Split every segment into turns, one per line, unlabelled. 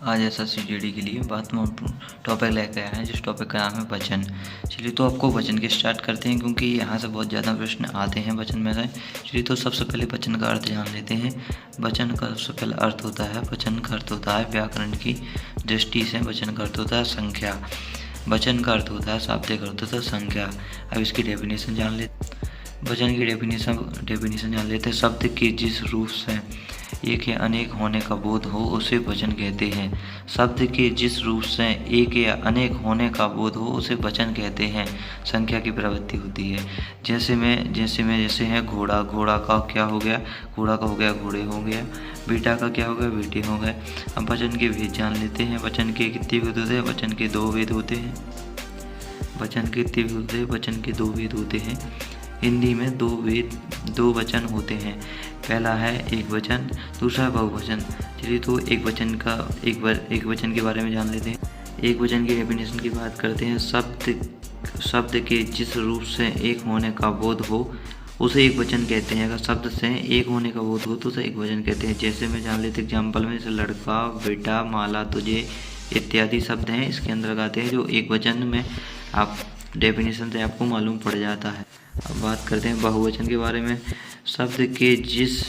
आज एसएससी के लिए महत्वपूर्ण टॉपिक लेकर आए हैं, जिस टॉपिक का नाम है वचन। चलिए तो आपको वचन के स्टार्ट करते हैं, क्योंकि यहाँ से बहुत ज़्यादा प्रश्न आते हैं वचन में से। चलिए तो सबसे पहले वचन का अर्थ जान लेते हैं। वचन का सबसे पहला अर्थ होता है, वचन का अर्थ होता है व्याकरण की दृष्टि से वचन का अर्थ होता है संख्या। वचन का अर्थ होता है शाब्दिक अर्थ होता है संख्या। अब इसकी डेफिनेशन जान लेते। वचन की डेफिनेशन जान लेते हैं। शब्द के जिस रूप से एक या अनेक होने का बोध हो उसे वचन कहते हैं। शब्द के जिस रूप से एक या अनेक होने का बोध हो उसे वचन कहते हैं। संख्या की प्रवृत्ति होती है। जैसे है घोड़ा, घोड़ा का क्या हो गया, घोड़ा का हो गया घोड़े हो गया। बेटा का क्या हो गया, बेटे हो गए। अब वचन के भेद जान लेते हैं। वचन के कितने भेद होते हैं? वचन के दो भेद होते हैं। वचन के कितने भेद होते हैं? वचन के दो भेद होते हैं। हिंदी में दो वचन होते हैं। पहला है एक वचन, दूसरा है बहुवचन। चलिए तो एक वचन के बारे में जान लेते हैं। एक वचन की डेफिनेशन की बात करते हैं। शब्द के जिस रूप से एक होने का बोध हो उसे एक वचन कहते हैं। अगर शब्द से एक होने का बोध हो तो उसे एक वचन कहते हैं। जैसे में जान लेते एग्जाम्पल में, जैसे लड़का, बेटा, माला, तुझे इत्यादि शब्द हैं इसके अंदर आते हैं, जो एक वचन में आप डेफिनेशन से आपको मालूम पड़ जाता है। अब बात करते हैं बहुवचन के बारे में। शब्द के जिस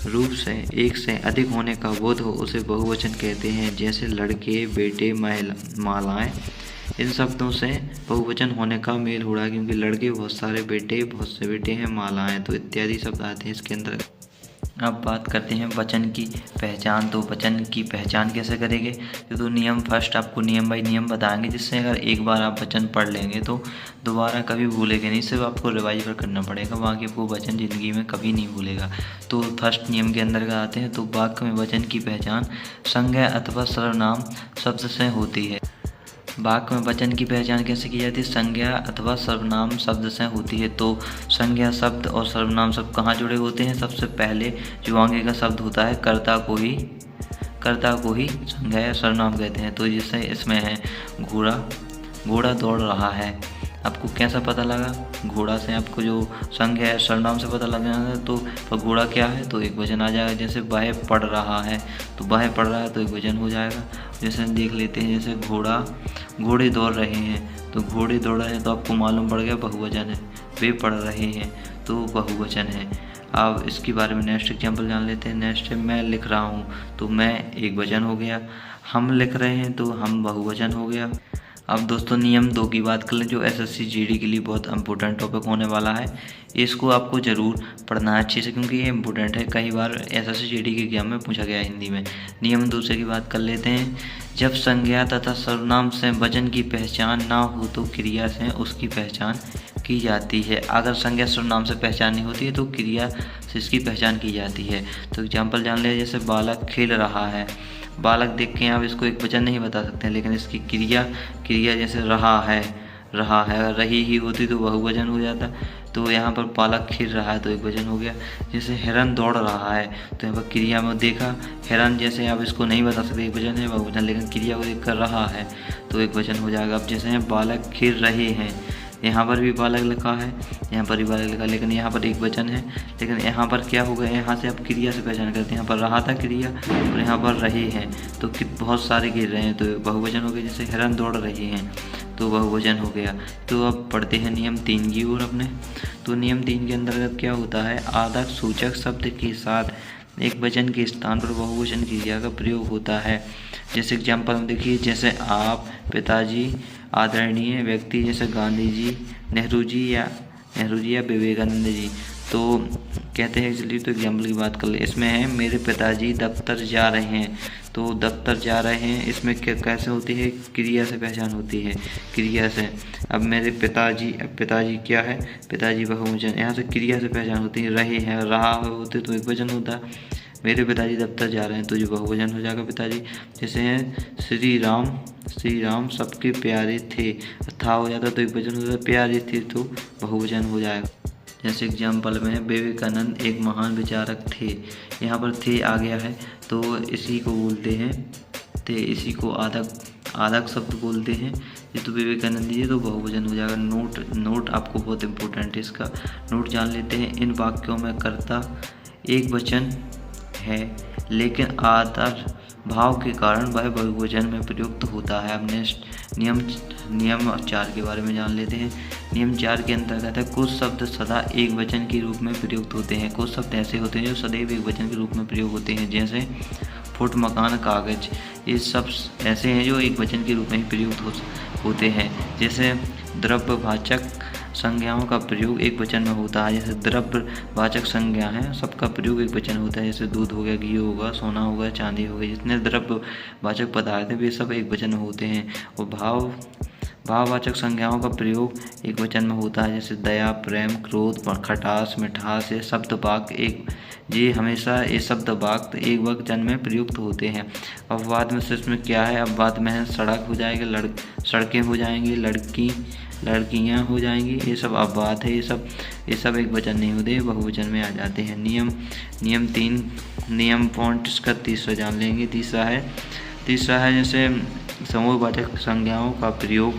रूप से एक से अधिक होने का बोध हो उसे बहुवचन कहते हैं। जैसे लड़के, बेटे, मालाएं, इन शब्दों से बहुवचन होने का मेल हो रहा है, क्योंकि लड़के बहुत सारे, बेटे बहुत से बेटे हैं, मालाएं तो इत्यादि शब्द आते हैं इसके अंदर। अब बात करते हैं वचन की पहचान। तो वचन की पहचान कैसे करेंगे? तो नियम फर्स्ट आपको नियम बाई नियम बताएंगे, जिससे अगर एक बार आप वचन पढ़ लेंगे तो दोबारा कभी भूलेंगे नहीं। सिर्फ आपको रिवाइज करना पड़ेगा, बाकी आपको वचन ज़िंदगी में कभी नहीं भूलेगा। तो फर्स्ट नियम के अंदर आते हैं। तो वाक्य में वचन की पहचान संज्ञा अथवा सर्वनाम शब्द से होती है। वाक्य में वचन की पहचान कैसे की जाती है? संज्ञा अथवा सर्वनाम शब्द से होती है। तो संज्ञा शब्द और सर्वनाम शब्द कहाँ जुड़े होते हैं? सबसे पहले जो आगे का शब्द होता है कर्ता को ही संज्ञा या सर्वनाम कहते हैं। तो जैसे इसमें है घोड़ा, घोड़ा दौड़ रहा है। आपको कैसा पता लगा? घोड़ा से आपको जो संज्ञा है सर्वनाम से पता लगा है। तो घोड़ा क्या है? तो एक वचन आ जाएगा। जैसे वह पढ़ रहा है, तो वह पढ़ रहा है तो एक वचन हो जाएगा। जैसे देख लेते हैं, जैसे घोड़े दौड़ रहे हैं, तो घोड़े दौड़ रहे हैं तो आपको मालूम पड़ गया बहुवचन है। वे पढ़ रहे हैं तो बहुवचन है। अब इसके बारे में नेक्स्ट एग्जाम्पल जान लेते हैं। नेक्स्ट है मैं लिख रहा हूँ, तो मैं एक वचन हो गया। हम लिख रहे हैं तो हम बहुवचन हो गया। अब दोस्तों नियम 2 की बात कर लें, जो एसएससी जीडी के लिए बहुत इंपॉर्टेंट टॉपिक होने वाला है। इसको आपको ज़रूर पढ़ना है अच्छे से, क्योंकि ये इंपॉर्टेंट है। कई बार एसएससी जीडी के एग्जाम में पूछा गया है हिंदी में। नियम 2 की बात कर लेते हैं। जब संज्ञा तथा सर्वनाम से वचन की पहचान ना हो तो क्रिया से उसकी पहचान की जाती है। अगर संज्ञा सर्वनाम से पहचान नहीं होती है तो क्रिया से इसकी पहचान की जाती है। तो एग्जाम्पल जान लिया, जैसे बालक खेल रहा है। बालक देख के आप इसको एक वचन नहीं बता सकते हैं, लेकिन इसकी क्रिया जैसे रहा है, अगर रही ही होती तो बहुवचन हो जाता। तो यहाँ पर बालक खेल रहा है तो एक वचन हो गया। जैसे हिरन दौड़ रहा है, तो यहाँ पर क्रिया में देखा हिरन, जैसे आप इसको नहीं बता सकते एक वचन है बहुवचन, लेकिन क्रिया को देख कर रहा है तो एक वचन हो जाएगा। अब जैसे बालक खेल रहे हैं, यहाँ पर भी बालक लिखा है, यहाँ पर भी बालक लिखा है, लेकिन यहाँ पर एक वचन है। लेकिन यहाँ पर क्या हो गया, यहाँ से आप क्रिया से पहचान करते हैं। यहाँ पर रहा था क्रिया और यहाँ पर रहे हैं, तो बहुत सारे गिर रहे हैं तो बहुवचन हो गया। जैसे हिरन दौड़ रहे हैं तो बहुवचन हो गया। तो अब पढ़ते हैं नियम 3 की ओर अपने। तो नियम 3 के अंतर्गत क्या होता है? आदक सूचक शब्द के साथ एक वचन के स्थान पर बहुवचन क्रिया का प्रयोग होता है। जैसे एग्जाम्पल में देखिए, जैसे आप, पिताजी, आदरणीय व्यक्ति जैसे गांधी जी, नेहरू जी या विवेकानंद जी। तो कहते हैं, चलिए तो एग्जाम्पल की बात कर ले। इसमें है मेरे पिताजी दफ्तर जा रहे हैं, तो दफ्तर जा रहे हैं इसमें कैसे होती है? क्रिया से पहचान होती है, क्रिया से। अब मेरे पिताजी, अब पिताजी क्या है? पिताजी बहुवचन, यहाँ से क्रिया से पहचान होती है। रहे हैं, रहा होते तो एक वचन होता। मेरे पिताजी दफ्तर जा रहे हैं तो जो बहुवचन हो जाएगा पिताजी। जैसे हैं श्री राम सबके प्यारे थे, था हो जाता तो एक वचन हो जाता, प्यारे थे तो बहुवचन हो जाएगा। जैसे एग्जाम्पल में विवेकानंद एक महान विचारक थे, यहाँ पर थे आ गया है तो इसी को बोलते हैं, थे इसी को आदक शब्द बोलते हैं। ये तो विवेकानंद जी तो बहुवचन हो जाएगा। नोट आपको बहुत इंपॉर्टेंट है, इसका नोट जान लेते हैं। इन वाक्यों में कर्ता एक वचन है, लेकिन आदर भाव के कारण वह बहुवचन में प्रयुक्त होता है। अब नेक्स्ट नियम 4 के बारे में जान लेते हैं। नियम 4 के अंतर्गत है कुछ शब्द सदा एक वचन के रूप में प्रयुक्त होते हैं। कुछ शब्द ऐसे होते हैं जो सदैव एक वचन के रूप में प्रयोग होते हैं, जैसे फुट, मकान, कागज। ये सब ऐसे हैं जो एक वचन के रूप में ही प्रयुक्त होते हैं। जैसे द्रव्यवाचक संज्ञाओं का प्रयोग एक वचन में होता है। जैसे द्रव्यवाचक संज्ञा है, सबका प्रयोग एक वचन होता है। जैसे दूध हो गया, घी होगा, सोना होगा, चांदी हो गई, जितने द्रव्यवाचक पदार्थ हैं वे सब एक वचन में होते हैं। और भाववाचक संज्ञाओं का प्रयोग एक वचन में होता है। जैसे दया, प्रेम, क्रोध, खटास, मिठास। ये शब्द वाक्य हमेशा ये शब्द वाक्य एक वचन में प्रयुक्त होते हैं। अपवाद में से इसमें क्या है? अपवाद में है सड़क हो जाएगा, सड़कें हो जाएंगी, लड़कियां हो जाएंगी। ये सब अपवाद है। ये सब एक वचन नहीं होते, बहुवचन में आ जाते हैं। नियम पॉइंट इसका तीसरा जान लेंगे। तीसरा है जैसे समूहवाचक संज्ञाओं का प्रयोग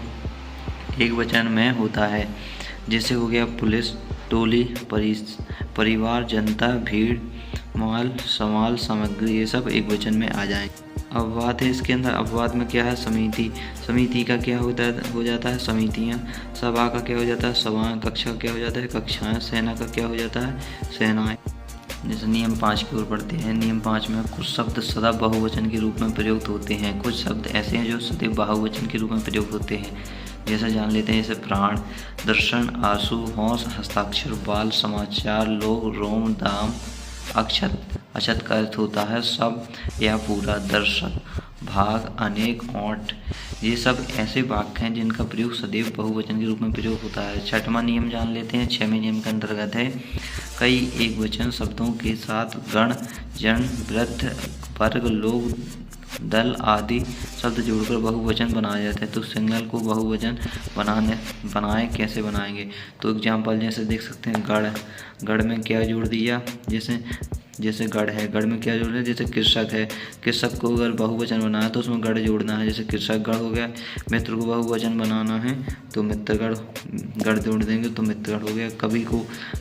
एक वचन में होता है। जैसे हो गया पुलिस, टोली, परिवार, जनता, भीड़, माल, समाल, सामग्री। ये सब एक वचन में आ जाएंगे। अपवाद है इसके अंदर। अपवाद में क्या है? समिति का क्या हो जाता है? समितियाँ। सभा का क्या हो जाता है? सभाएं। कक्षा का क्या हो जाता है? कक्षाएं। सेना का क्या हो जाता है? सेनाएं। जैसे नियम 5 की ओर बढ़ते हैं। नियम 5 में कुछ शब्द सदा बहुवचन के रूप में प्रयुक्त होते हैं। कुछ शब्द ऐसे हैं जो सदैव बहुवचन के रूप में प्रयुक्त होते हैं। जैसे जान लेते हैं। जैसे प्राण, दर्शन, आंसू, होश, हस्ताक्षर, बाल, समाचार, लोग, रोम, दाम, अक्षत। अक्षत का अर्थ होता है सब या पूरा। दर्शक, भाग, अनेक, ओंठ। ये सब ऐसे वाक्य हैं जिनका प्रयोग सदैव बहुवचन के रूप में प्रयोग होता है। 6वां नियम जान लेते हैं। 6वें नियम के अंतर्गत है कई एक वचन शब्दों के साथ गण, जन, वृद्ध, वर्ग, लोग, दल आदि शब्द जोड़कर बहुवचन बनाया जाता है। तो सिंगल को बहुवचन कैसे बनाएंगे? तो एग्जाम्पल जैसे देख सकते हैं। गढ़ में क्या जोड़ दिया? जैसे गढ़ है, गढ़ में क्या जोड़ दिया? जैसे कृषक है, कृषक को अगर बहुवचन बनाना है तो उसमें गढ़ जोड़ना है। जैसे कृषक गढ़ हो गया। मित्र को बहुवचन बनाना है तो मित्रगढ़, गढ़ जोड़ देंगे तो मित्रगढ़ हो गया।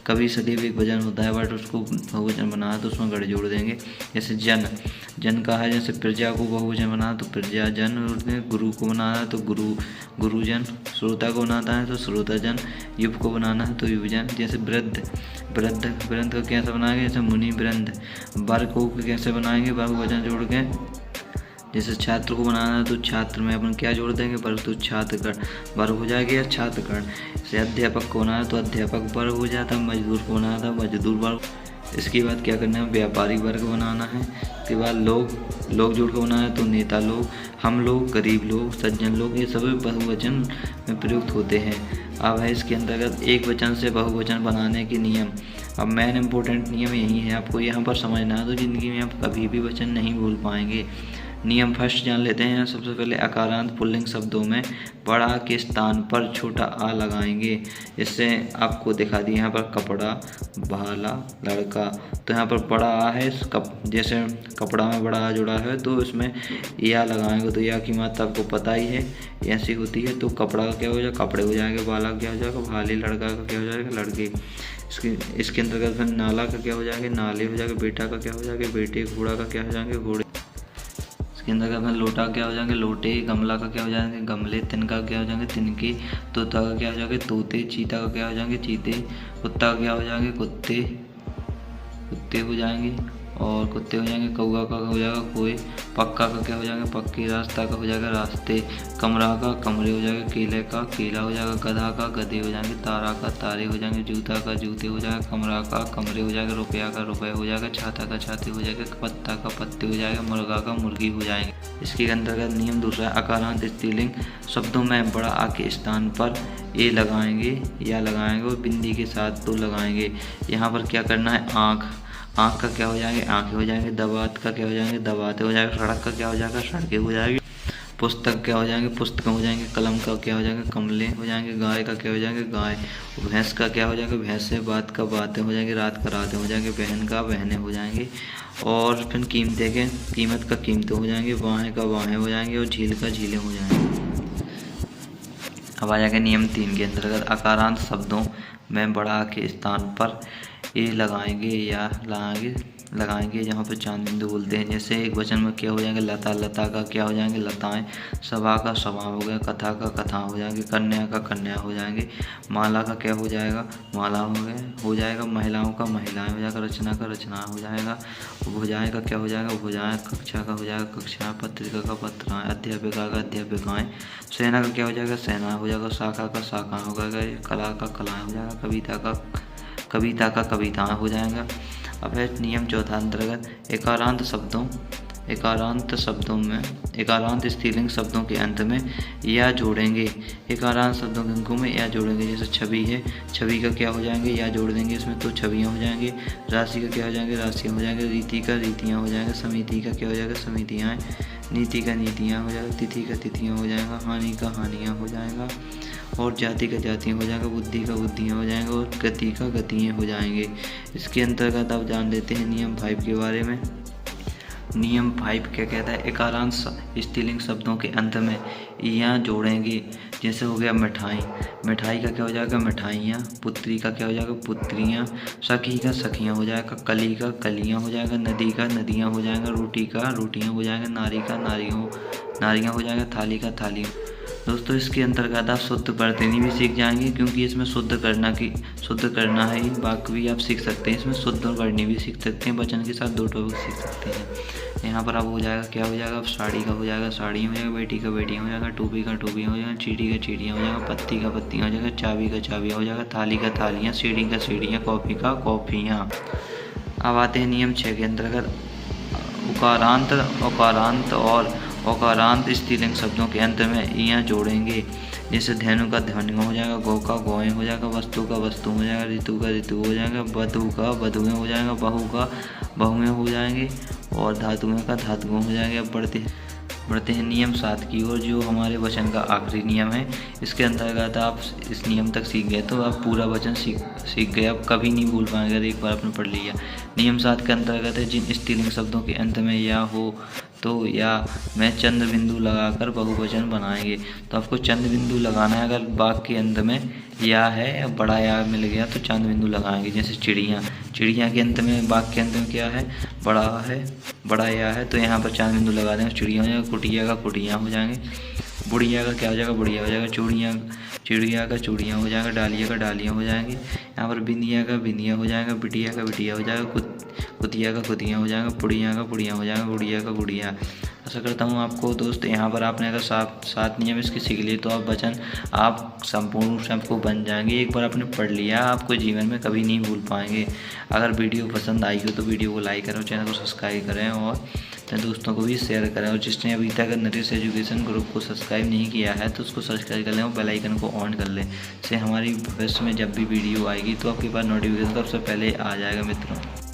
कभी सदैव एक वचन होता है बट उसको बहुवचन बनाना है तो उसमें गढ़ जोड़ देंगे। जैसे जन का है। जैसे प्रजा को बहुवचन बनाना तो प्रजा जन जोड़ देंगे। गुरु को बनाना है तो गुरुजन। श्रोता को बनाना है तो श्रोताजन। युव को बनाना है तो युवजन। जैसे वृद्ध को कैसे बनाएंगे? जैसे मुनि वृंद। वर्ग को कैसे बनाएंगे? बहुवचन जोड़ के। जैसे छात्र को बनाना है तो छात्र में अपन क्या जोड़ देंगे? वर्ग, तो छात्रगण वर्ग हो जाएगा या छात्रगण। जैसे अध्यापक को बनाना है तो अध्यापक वर्ग हो जाता है। मजदूर को बनाना था मजदूर वर्ग। इसके बाद क्या करना है? व्यापारी वर्ग बनाना है। इसके बाद लोग जोड़ के बनाना है तो नेता लोग, हम लोग, गरीब लोग, सज्जन लोग। ये सभी बहुवचन में प्रयुक्त होते हैं। अब है इसके अंतर्गत एक वचन से बहुवचन बनाने के नियम। अब मेन इम्पोर्टेंट नियम यही है, आपको यहाँ पर समझना है तो ज़िंदगी में आप कभी भी वचन नहीं भूल पाएंगे। नियम फर्स्ट जान लेते हैं। सबसे पहले अकारांत पुल्लिंग शब्दों में बड़ा के स्थान पर छोटा आ लगाएंगे। इससे आपको दिखा दिया यहाँ पर कपड़ा, भाला, लड़का। तो यहाँ पर बड़ा आ है, जैसे कपड़ा में बड़ा आ जुड़ा है तो इसमें या लगाएंगे तो या की मात्रा आपको पता ही है, ऐसी होती है। तो कपड़ा का क्या हो जाएगा? कपड़े हो जाएंगे। बाला का क्या हो जाएगा? भाले। लड़का का क्या हो जाएगा? लड़के। इसके अंतर्गत फिर नाला का क्या हो जाएगा? नाले हो जाएगा। बेटा का क्या हो जाएगा? बेटे। घोड़ा का क्या हो जाएंगे? घोड़े। इसके अंदर में लोटा क्या हो जाएंगे? लोटे। गमला का क्या हो जाएंगे? गमले। तिनका क्या हो जाएंगे? तिनके। तोता का क्या हो जाएंगे? तोते। चीता का क्या हो जाएंगे? चीते। कुत्ता का क्या हो जाएंगे? कुत्ते हो जाएंगे। और कुत्ते हो जाएंगे। कौवा का हो जाएगा? कोई। पक्का का क्या हो जाएगा? पक्के। रास्ता का हो जाएगा? रास्ते। कमरा का कमरे हो जाएगा। केले का केला हो जाएगा। गधा का गधे हो जाएंगे। तारा का तारे हो जाएंगे। जूता का जूते हो जाएगा। कमरा का कमरे हो जाएगा। रुपया का रुपये हो जाएगा। छाता का छाते हो जाएगा। पत्ता का पत्ते हो जाएगा। मुर्गा का मुर्गी हो जाएंगे। इसके अंतर्गत नियम दूसरा, अकारांत स्त्रीलिंग शब्दों में बड़ा आ के स्थान पर ए लगाएंगे या लगाएंगे और बिंदी के साथ तो लगाएंगे। यहाँ पर क्या करना है? आँख का क्या हो जाएंगे? आँखें हो जाएंगे। दवात का क्या हो जाएंगे? दवाते हो जाएगा। सड़क का क्या हो जाएगा? सड़कें हो जाएगी। पुस्तक क्या हो जाएंगे? पुस्तक हो जाएंगे। कलम का क्या हो जाएगा? कमले हो जाएंगे। गाय का क्या हो जाएंगे? गाय। भैंस का क्या हो जाएगा? भैंसे। बात का बातें हो जाएंगे। रात का रातें हो जाएंगे। बहन का बहनें हो जाएंगे। और फिर कीमत का कीमतें हो जाएंगे। बाहें का बाहें हो जाएंगे। और झील का झीलें हो जाएंगे। अब आ जाएगा नियम 3 के अंतर्गत, अकारांत शब्दों में बड़ा के स्थान पर ए लगाएंगे या लगाएंगे लगाएंगे जहाँ पर चांद बिंदु बोलते हैं। जैसे एक वचन में क्या हो जाएंगे, लता, लता का क्या हो जाएंगे, लताएं। सभा का सभा हो गया, कथा का कथा हो जाएंगे, कन्या का कन्या हो जाएंगे, माला का क्या हो जाएगा, माला हो जाएगा, महिलाओं का महिलाएं हो जाएगा, रचना का रचना हो जाएगा, भुजाएं का क्या हो जाएगा, भुजाएं, कक्षा का हो जाएगा, कक्षा, पत्रिका का पत्राएं, अध्यापिका का अध्यापिकाएं, सेना का क्या हो जाएगा, सेना हो जाएगा, शाखा का शाखा हो जाएगा, कला का कलाएं हो जाएगा, कविता का कविताएं हो जाएगा। अब है नियम चौथा अंतर्गत एकारांत स्त्रीलिंग शब्दों के अंत में या जोड़ेंगे। एकारांत शब्दों के अंकों में या जोड़ेंगे। जैसे छवि है, छवि का क्या हो जाएंगे, या जोड़ देंगे इसमें तो छवियाँ हो जाएंगे। राशि का क्या हो जाएंगे, राशियाँ हो जाएंगे। रीति का रीतियाँ हो जाएंगे। समिति का क्या हो जाएगा, समितियाँ। नीति का नीतियाँ हो जाएगा। तिथि का तिथियाँ हो जाएगा। हानि का हानियाँ हो जाएगा। और जाति का जातियाँ हो जाएगा। बुद्धि का बुद्धियाँ हो जाएंगे। और गति का गतियाँ हो जाएंगे। इसके अंतर्गत आप जान लेते हैं नियम 5 के बारे में। नियम 5 क्या कहता है, एकारांत स्त्रीलिंग शब्दों के अंत में या जोड़ेंगे। जैसे हो गया मिठाई, मिठाई का क्या हो जाएगा, मिठाइयाँ। पुत्री का क्या हो जाएगा, पुत्रियाँ। सखी का सखियाँ हो जाएगा। कली का कलियाँ हो जाएगा। नदी का नदियाँ हो जाएगा। रोटी का रोटियाँ हो जाएगा। नारी का नारियाँ हो जाएगा। थाली का थालियाँ। दोस्तों इसके अंतर्गत आप शुद्ध वर्तनी भी सीख जाएंगे, क्योंकि इसमें शुद्ध करना है ही। वाक्य भी आप सीख सकते हैं। इसमें शुद्ध और वर्णी भी सीख सकते हैं। वचन के साथ 2 टॉपिक सीख सकते हैं। यहाँ पर आप हो जाएगा, क्या हो जाएगा, साड़ी का हो जाएगा, साड़ियाँ हो जाएगा। बेटी का बेटियाँ हो जाएगा। टोपी का टोपियाँ हो जाएगा। चीटी का चीटियाँ हो जाएगा। पत्ती का पत्तियाँ हो जाएगा। चाबी का चाबियाँ हो जाएगा। थाली का थालियाँ। सीढ़ी का सीढ़ियाँ। कॉफ़ी का कॉफ़ियाँ। अब आते हैं नियम 6 के अंतर्गत उकारांत और औकारांत स्त्रीलिंग शब्दों के अंत में या जोड़ेंगे। जैसे धेनु का धेनु हो जाएगा। गौ का गौएं हो जाएगा। वस्तु का वस्तु हो जाएगा। ऋतु का ऋतु हो जाएगा। वधु का वधुएं हो जाएगा। बहू का बहुएं हो जाएंगे। और धातुएं का धातुएं हो जाएंगे। अब बढ़ते हैं नियम 7 की ओर, जो हमारे वचन का आखिरी नियम है। इसके अंतर्गत आप इस नियम तक सीख गए तो आप पूरा वचन सीख गए। आप कभी नहीं भूल पाएंगे अगर एक बार आपने पढ़ लिया। नियम 7 के अंतर्गत है, जिन स्त्रीलिंग शब्दों के अंत में या हो तो या में चंद्र बिंदु लगाकर बहुवचन बनाएंगे। तो आपको चंद्र बिंदु लगाना है। अगर वाक्य के अंत में या है या बड़ा या मिल गया तो चंद्र बिंदु लगाएंगे। जैसे चिड़िया के अंत में, वाक्य के अंत में क्या है, बड़ा या है तो यहाँ पर चंद्र बिंदु लगा देंगे। चिड़िया हो जाएगा। कुटिया का कुटियाँ हो जाएंगे। बुढ़िया का क्या हो जाएगा, बुढ़िया हो जाएगा। चिड़िया का चूड़ियाँ हो जाएगा। डालिया का डालियाँ हो जाएंगे। यहाँ पर बिंदिया का बिंदिया हो जाएगा। बिटिया का बिटिया हो जाएगा। कुतिया का कुतियाँ हो जाएगा। पुड़िया का पुड़िया हो जाएगा। गुड़िया का गुड़िया। आशा करता हूँ आपको दोस्त यहाँ पर आपने अगर 7 नियम इसके सीख लिए तो आप संपूर्ण रूप से आपको बन जाएंगे। एक बार आपने पढ़ लिया आपको जीवन में कभी नहीं भूल पाएंगे। अगर वीडियो पसंद आई हो तो वीडियो को लाइक करें, चैनल को सब्सक्राइब करें और अपने दोस्तों को भी शेयर करें। और जिसने अभी तक नरेश एजुकेशन ग्रुप को सब्सक्राइब नहीं किया है तो उसको सब्सक्राइब कर लें और बेल आइकन को ऑन कर लें। इससे हमारी भविष्य में जब भी वीडियो आएगी तो आपके पास नोटिफिकेशन सबसे पहले आ जाएगा मित्रों।